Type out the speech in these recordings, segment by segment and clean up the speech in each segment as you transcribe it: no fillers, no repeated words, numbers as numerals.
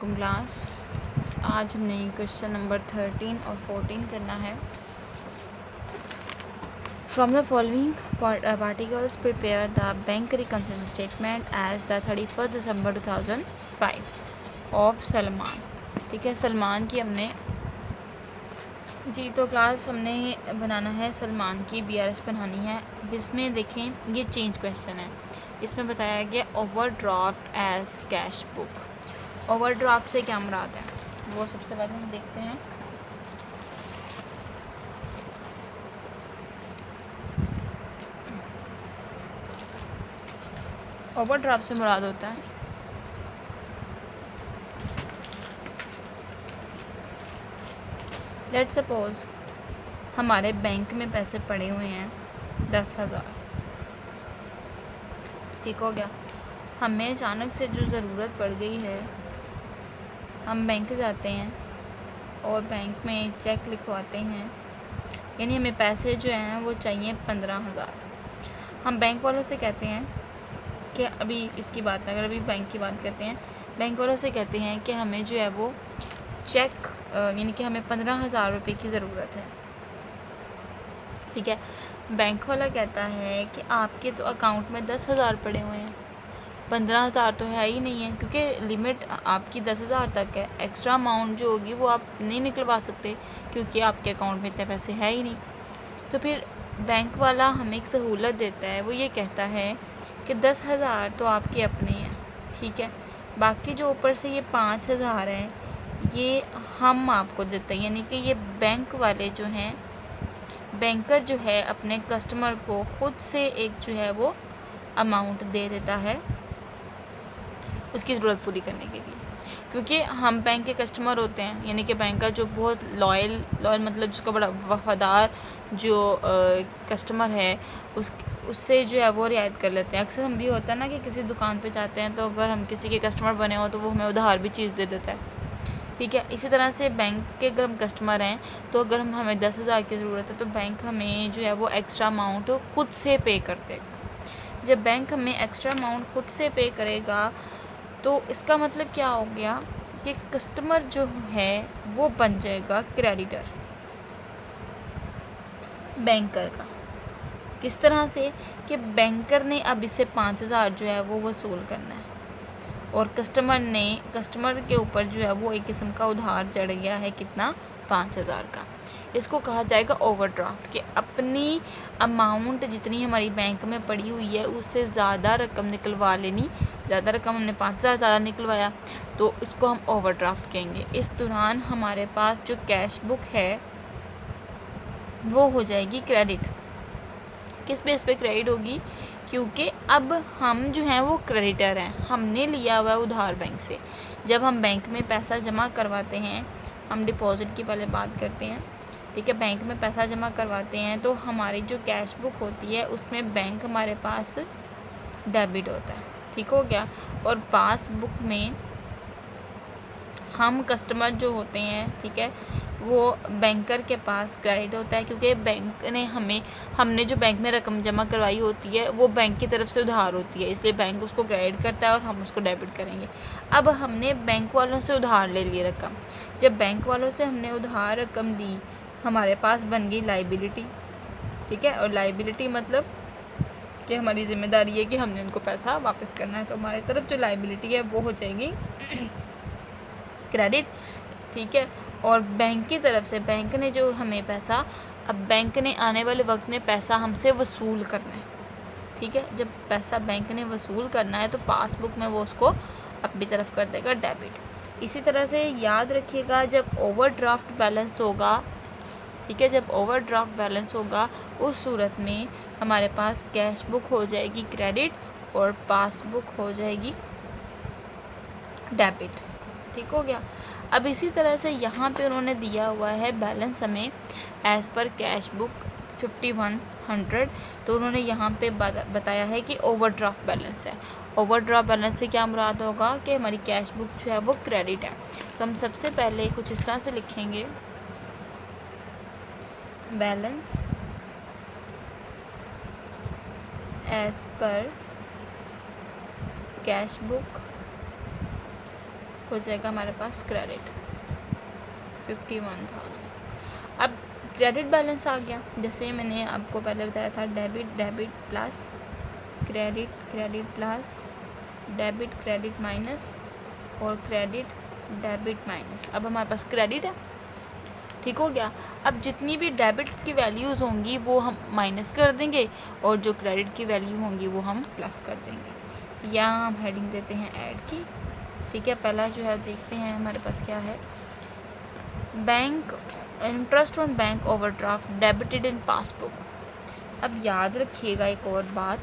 वालेकुम क्लास। आज हमने क्वेश्चन नंबर 13 और 14 करना है। From the following particles prepare the bank reconciliation statement as the 31 December 2005 of Salman. ठीक है, सलमान की हमने तो क्लास हमने बनाना है सलमान की BRS बनानी है। इसमें देखें, ये चेंज क्वेश्चन है। इसमें बताया गया overdraft as cash book. Overdraft से क्या मुराद है वो सबसे पहले हम देखते हैं। ओवरड्राफ्ट से मुराद होता है लेट्स सपोज हमारे बैंक में पैसे पड़े हुए हैं 10,000। ठीक हो गया। हमें अचानक से जो ज़रूरत पड़ गई है, हम बैंक जाते हैं और बैंक में चेक लिखवाते हैं, यानी हमें पैसे जो हैं वो चाहिए 15,000। हम बैंक वालों से कहते हैं कि अभी इसकी बात अगर अभी बैंक की बात करते हैं, बैंक वालों से कहते हैं कि हमें जो है वो चेक यानी कि हमें 15,000 रुपये की ज़रूरत है। ठीक है, बैंक वाला कहता है कि आपके तो अकाउंट में 10,000 पड़े हुए हैं, 15,000 तो है ही नहीं है, क्योंकि लिमिट आपकी 10,000 तक है। एक्स्ट्रा अमाउंट जो होगी वो आप नहीं निकलवा सकते क्योंकि आपके अकाउंट में इतने पैसे है ही नहीं। तो फिर बैंक वाला हमें एक सहूलत देता है, वो ये कहता है कि 10,000 तो आपके अपने हैं, ठीक है, बाकी जो ऊपर से ये 5,000 हैं ये हम आपको देते हैं। यानी कि ये बैंक वाले जो हैं, बैंकर जो है अपने कस्टमर को खुद से एक जो है वो अमाउंट दे देता है उसकी ज़रूरत पूरी करने के लिए, क्योंकि हम बैंक के कस्टमर होते हैं। यानी कि बैंक का जो बहुत लॉयल मतलब जिसका बड़ा वफादार जो कस्टमर है उससे जो है वो रियायत कर लेते हैं। अक्सर हम भी होता है ना कि किसी दुकान पे जाते हैं तो अगर हम किसी के कस्टमर बने हो तो वो हमें उधार भी चीज़ दे देता है। ठीक है, इसी तरह से बैंक के अगर हम कस्टमर हैं तो अगर हमें 10,000 की ज़रूरत है तो बैंक हमें जो है वो एक्स्ट्रा अमाउंट खुद से पे कर देगा। जब बैंक हमें एक्स्ट्रा अमाउंट खुद से पे करेगा तो इसका मतलब क्या हो गया कि कस्टमर जो है वो बन जाएगा क्रेडिटर बैंकर का। किस तरह से कि बैंकर ने अब इससे 5,000 जो है वो वसूल करना है और कस्टमर के ऊपर जो है वो एक किस्म का उधार चढ़ गया है, कितना, 5,000 का। इसको कहा जाएगा ओवरड्राफ्ट, कि अपनी अमाउंट जितनी हमारी बैंक में पड़ी हुई है उससे ज़्यादा रकम निकलवा लेनी। ज़्यादा रकम हमने 5,000 ज़्यादा निकलवाया तो इसको हम ओवरड्राफ्ट कहेंगे। इस दौरान हमारे पास जो कैश बुक है वो हो जाएगी क्रेडिट। किस बेस पे क्रेडिट होगी? क्योंकि अब हम जो हैं वो क्रेडिटर हैं, हमने लिया हुआ उधार बैंक से। जब हम बैंक में पैसा जमा करवाते हैं, हम डिपॉजिट की पहले बात करते हैं, ठीक है, बैंक में पैसा जमा करवाते हैं तो हमारी जो कैश बुक होती है उसमें बैंक हमारे पास डेबिट होता है। ठीक हो गया। और पासबुक में हम कस्टमर जो होते हैं, ठीक है, वो बैंकर के पास क्रेडिट होता है, क्योंकि बैंक ने हमने जो बैंक में रकम जमा करवाई होती है वो बैंक की तरफ से उधार होती है, इसलिए बैंक उसको क्रेडिट करता है और हम उसको डेबिट करेंगे। अब हमने बैंक वालों से उधार ले ली रकम। जब बैंक वालों से हमने उधार रकम ली, हमारे पास बन गई लाइबिलिटी। ठीक है, और लाइबिलिटी मतलब कि हमारी जिम्मेदारी है कि हमने उनको पैसा वापस करना है, तो हमारी तरफ जो लाइबिलिटी है वो हो जाएगी क्रेडिट। ठीक है, और बैंक की तरफ से बैंक ने जो हमें पैसा, अब बैंक ने आने वाले वक्त में पैसा हमसे वसूल करना है। ठीक है, जब पैसा बैंक ने वसूल करना है तो पासबुक में वो उसको अपनी तरफ कर देगा डेबिट। इसी तरह से याद रखिएगा, जब ओवरड्राफ्ट बैलेंस होगा, ठीक है, जब ओवरड्राफ्ट बैलेंस होगा उस सूरत में हमारे पास कैश बुक हो जाएगी क्रेडिट और पासबुक हो जाएगी डेबिट। ठीक हो गया। अब इसी तरह से यहाँ पे उन्होंने दिया हुआ है बैलेंस हमें एज़ पर कैश बुक 5100, तो उन्होंने यहाँ पे बताया है कि ओवरड्राफ्ट बैलेंस है। ओवरड्राफ्ट बैलेंस से क्या मुराद होगा कि हमारी कैश बुक जो है वो क्रेडिट है। तो हम सबसे पहले कुछ इस तरह से लिखेंगे, balance as per cash book हो जाएगा हमारे पास क्रेडिट 51,000। अब क्रेडिट बैलेंस आ गया, जैसे मैंने आपको पहले बताया था, debit plus credit plus credit minus और डेबिट माइनस। अब हमारे पास क्रेडिट है, ठीक हो गया। अब जितनी भी डेबिट की वैल्यूज़ होंगी वो हम माइनस कर देंगे और जो क्रेडिट की वैल्यू होंगी वो हम प्लस कर देंगे। यहाँ हम हेडिंग देते हैं ऐड की, ठीक है। पहला जो है देखते हैं हमारे पास क्या है, bank interest on bank overdraft debited in passbook. अब याद रखिएगा एक और बात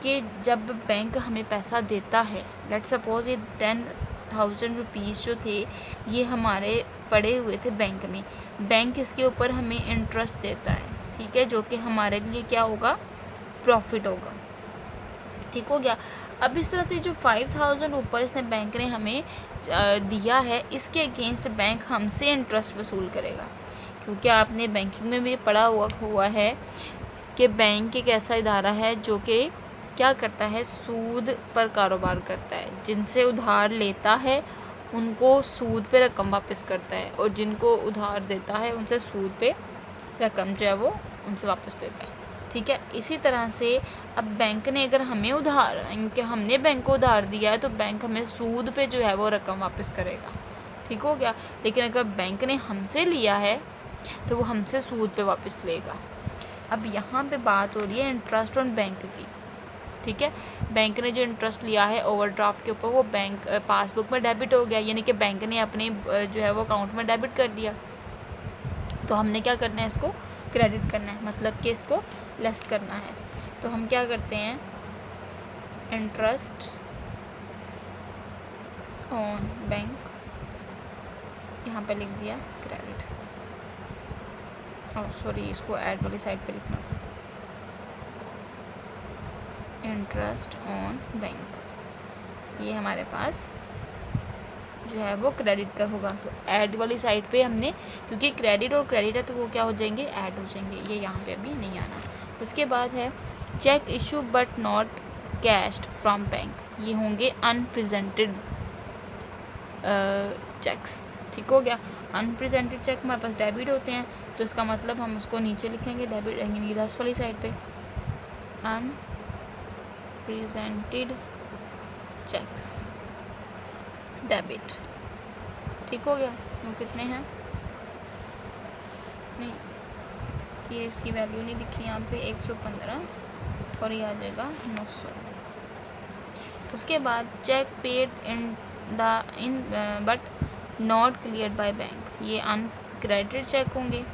कि जब बैंक हमें पैसा देता है, लेट सपोज ये 10,000 रुपीज़ जो थे ये हमारे पड़े हुए थे बैंक में, बैंक इसके ऊपर हमें इंटरेस्ट देता है, ठीक है, जो कि हमारे लिए क्या होगा, प्रॉफिट होगा, ठीक हो गया। अब इस तरह से जो 5,000 ऊपर इसने बैंक ने हमें दिया है, इसके अगेंस्ट बैंक हमसे इंटरेस्ट वसूल करेगा, क्योंकि आपने बैंकिंग में भी पढ़ा हुआ है कि बैंक एक ऐसा इदारा है जो कि क्या करता है, सूद पर कारोबार करता है। जिनसे उधार लेता है उनको सूद पे रकम वापस करता है और जिनको उधार देता है उनसे सूद पे रकम जो है वो उनसे वापस लेता है, ठीक है। इसी तरह से अब बैंक ने अगर हमें उधार, इनके हमने बैंक को उधार दिया है तो बैंक हमें सूद पे जो है वो रकम वापस करेगा, ठीक हो गया। लेकिन अगर बैंक ने हमसे लिया है तो वो हमसे सूद पे वापस लेगा। अब यहाँ पे बात हो रही है इंटरेस्ट ऑन बैंक की, ठीक है। बैंक ने जो इंटरेस्ट लिया है ओवरड्राफ्ट के ऊपर वो बैंक पासबुक में डेबिट हो गया, यानी कि बैंक ने अपने जो है वो अकाउंट में डेबिट कर दिया। तो हमने क्या करना है, इसको क्रेडिट करना है, मतलब कि इसको लेस करना है। तो हम क्या करते हैं, इंटरेस्ट ऑन बैंक, यहाँ पे लिख दिया क्रेडिट, और सॉरी इसको ऐड वाली साइड पे लिखना था, इंटरेस्ट ऑन बैंक, ये हमारे पास जो है वो क्रेडिट का होगा। तो ऐड वाली साइड पे हमने, क्योंकि क्रेडिट और क्रेडिट है तो वो क्या हो जाएंगे, ऐड हो जाएंगे, ये यहाँ पे अभी नहीं आना। उसके बाद है cheque issue but not cashed from bank, ये होंगे अनप्रेजेंटेड चेक्स, ठीक हो गया। अनप्रेजेंटेड चेक हमारे पास डेबिट होते हैं, तो इसका मतलब हम उसको नीचे लिखेंगे, डेबिट रहेंगे लास्ट वाली साइड पे, अनप्रेजेंटेड चेक्स डेबिट, ठीक हो गया। वो कितने हैं, नहीं ये इसकी वैल्यू नहीं लिखी यहाँ पे, 115 और ये आ जाएगा 900। उसके बाद cheque paid in but not clear by bank, ये अनक्रेडिटेड चेक होंगे।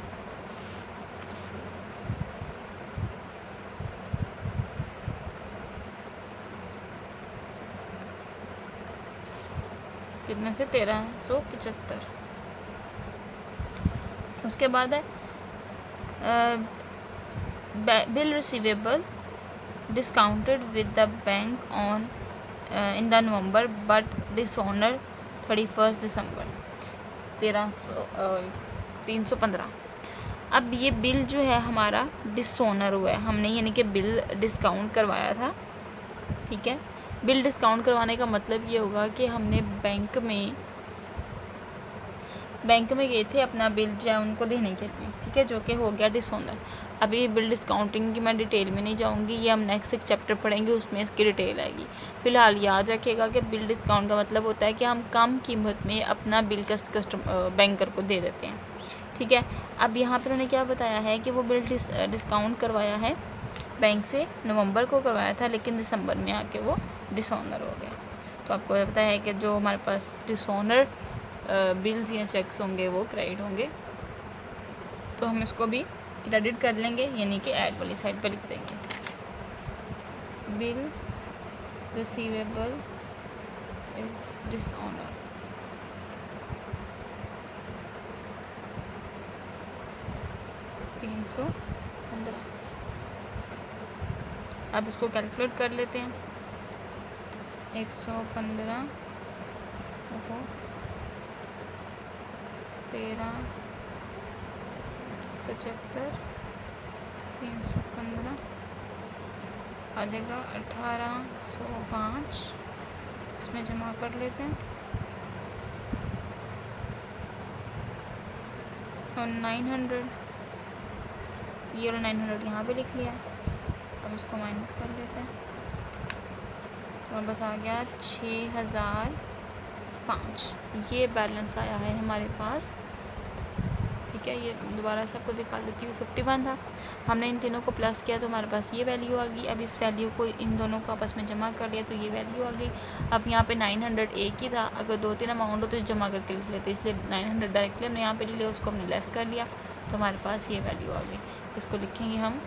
कितने से, 1375। उसके बाद है bill receivable discounted with the bank on in the November but dishonour 31 December 315। अब ये बिल जो है हमारा डिसऑनर हुआ है, हमने यानी कि बिल डिस्काउंट करवाया था, ठीक है। बिल डिस्काउंट करवाने का मतलब ये होगा कि हमने बैंक में गए थे अपना बिल जो है उनको देने के लिए, ठीक है, जो कि हो गया डिसऑनर। अभी बिल डिस्काउंटिंग की मैं डिटेल में नहीं जाऊंगी, ये हम नेक्स्ट एक चैप्टर पढ़ेंगे उसमें इसकी डिटेल आएगी। फिलहाल याद रखिएगा कि बिल डिस्काउंट का मतलब होता है कि हम कम कीमत में अपना बिल बैंकर को दे देते हैं, ठीक है। अब यहाँ पर उन्होंने क्या बताया है कि वो बिल डिस्काउंट करवाया है बैंक से, नवंबर को करवाया था, लेकिन दिसंबर में आके वो डिसऑनर हो गया। तो आपको पता है कि जो हमारे पास डिसऑनर बिल्स या चेक्स होंगे वो क्रेडिट होंगे, तो हम इसको भी क्रेडिट कर लेंगे, यानी कि ऐड वाली साइड पर लिख देंगे, बिल रिसीवेबल इज डिसऑनर, $315। अब इसको कैलकुलेट कर लेते हैं, 115 को 1375 315 आ जाएगा 1805, इसमें जमा कर लेते हैं, और 900, ये वाला 900 यहाँ पे लिख लिया। अब इसको माइनस कर लेते हैं तो बस आ गया 6005। ये बैलेंस आया है हमारे पास। ठीक है, ये दोबारा से आपको दिखा देती हूँ। 51 था, हमने इन तीनों को प्लस किया तो हमारे पास ये वैल्यू आ गई। अब इस वैल्यू को इन दोनों को आपस में जमा कर लिया तो ये वैल्यू आ गई। अब यहाँ पे 900 एक ही था, अगर 2-3 अमाउंट हो तो जमा करके लिख लेते, इसलिए 900 डायरेक्टली हमने यहाँ पे ले लिया, उसको हमने लेस कर लिया तो हमारे पास ये वैल्यू आ गई। इसको लिखेंगे हम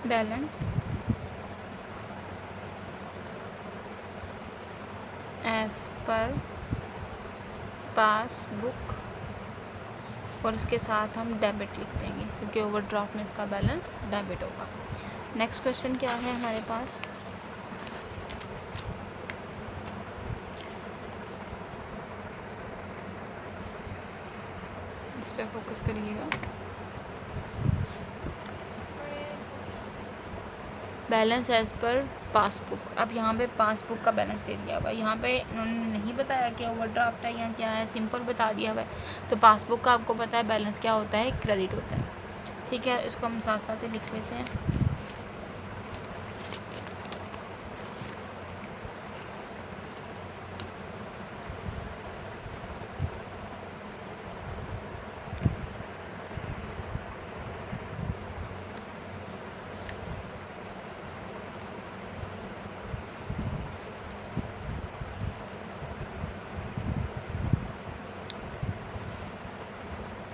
बैलेंस एज पर पासबुक, और इसके साथ हम डेबिट लिख देंगे क्योंकि ओवरड्राफ्ट में इसका बैलेंस डेबिट होगा। नेक्स्ट क्वेश्चन क्या है हमारे पास, इस पे फोकस करिएगा। Balance as per passbook. अब यहाँ पे पासबुक का बैलेंस दे दिया हुआ है, यहाँ पे उन्होंने नहीं बताया कि ओवरड्राफ्ट है या क्या है, सिंपल बता दिया हुआ है। तो पासबुक का आपको पता है बैलेंस क्या होता है, क्रेडिट होता है। ठीक है, इसको हम साथ साथ ही लिख लेते हैं।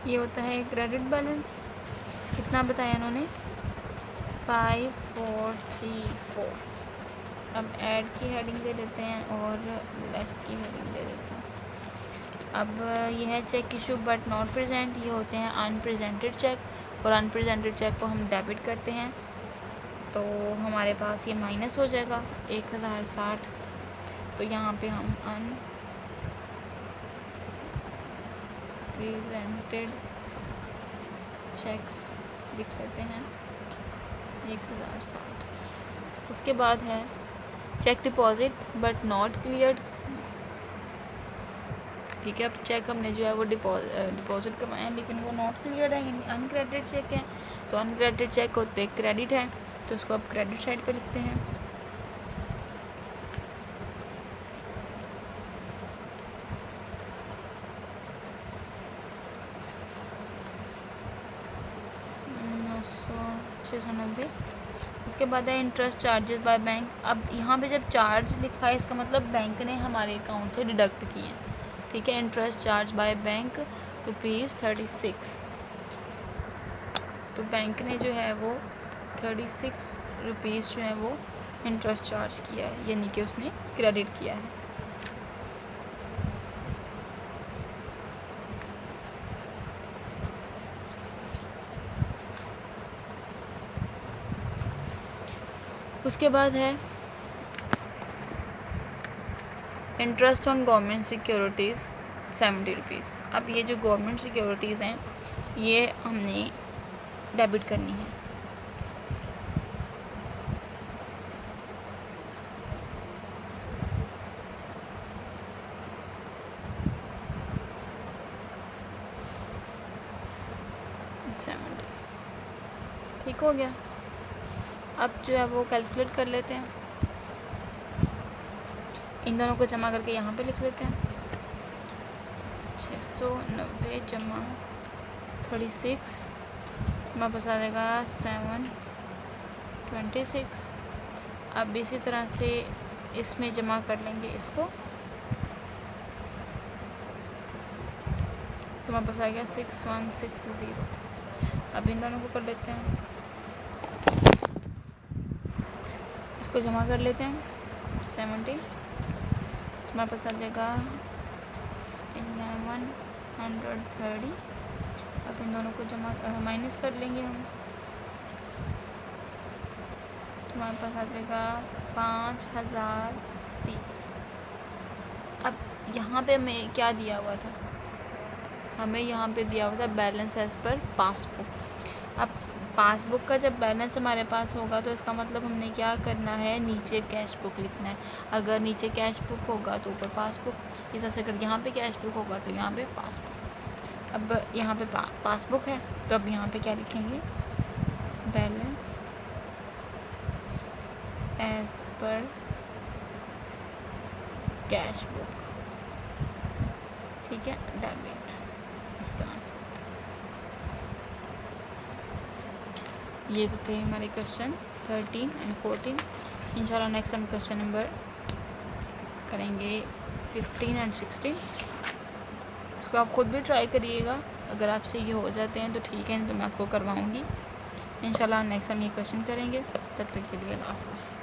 ये होता है क्रेडिट बैलेंस, कितना बताया इन्होंने, 5434। अब ऐड की हेडिंग दे देते हैं और लेस की हेडिंग दे देते हैं। अब ये है cheque issue but not present, ये होते हैं अनप्रेजेंटेड चेक, और अनप्रेजेंटेड चेक को हम डेबिट करते हैं तो हमारे पास ये माइनस हो जाएगा 1060। तो यहाँ पे हम प्रेजेंटेड चेक्स लिख लेते हैं 1060। उसके बाद है cheque deposit but not cleared. ठीक है, अब चेक हमने जो है वो डिपॉजिट करवाए हैं लेकिन वो नॉट क्लियर्ड है, यानी अनक्रेडिटेड चेक है। तो अनक्रेडिटेड चेक होते क्रेडिट है, तो उसको अब क्रेडिट साइड पे लिखते हैं। उसके बाद है इंटरेस्ट चार्जेस बाय बैंक। अब यहाँ पे जब चार्ज लिखा है इसका मतलब बैंक ने हमारे अकाउंट से डिडक्ट किए हैं। ठीक है, इंटरेस्ट चार्ज बाय बैंक ₹36। तो बैंक ने जो है वो 36 रुपीज़ जो है वो इंटरेस्ट चार्ज किया है, यानी कि उसने क्रेडिट किया है। उसके बाद है interest on government securities 70 rupees. अब ये जो गवर्नमेंट सिक्योरिटीज़ हैं ये हमने डेबिट करनी है। ठीक हो गया। अब जो है वो कैलकुलेट कर लेते हैं, इन दोनों को जमा करके यहाँ पे लिख लेते हैं। 690 जमा 36 हमारे पास आ जाएगा 726। अब इसी तरह से इसमें जमा कर लेंगे इसको, तो हमारे पास आ गया 6160। अब इन दोनों को कर लेते हैं, इसको जमा कर लेते हैं 70, हमारे पास आ जाएगा 1130। अब इन दोनों को जमा माइनस कर लेंगे हम, हमारे पास आ जाएगा 5030। अब यहाँ पे हमें क्या दिया हुआ था, हमें यहाँ पे दिया हुआ था बैलेंस एज पर पासबुक। अब पासबुक का जब बैलेंस हमारे पास होगा तो इसका मतलब हमने क्या करना है, नीचे कैश बुक लिखना है। अगर नीचे कैश बुक होगा तो ऊपर पासबुक, इस तरह से अगर यहाँ पे कैश बुक होगा तो यहाँ पे पासबुक। अब यहाँ पे पासबुक है तो अब यहाँ पे क्या लिखेंगे, balance as per cash book, ठीक है, डेबिट, इस तरह से। ये तो थे हमारे क्वेश्चन 13 एंड 14। इंशाल्लाह नेक्स्ट हम क्वेश्चन नंबर करेंगे 15 एंड 16। इसको आप खुद भी ट्राई करिएगा, अगर आपसे ये हो जाते हैं तो ठीक है, नहीं तो मैं आपको करवाऊँगी इंशाल्लाह। नेक्स्ट हम ये क्वेश्चन करेंगे, तब तक के लिए अल्लाह हाफ़िज़।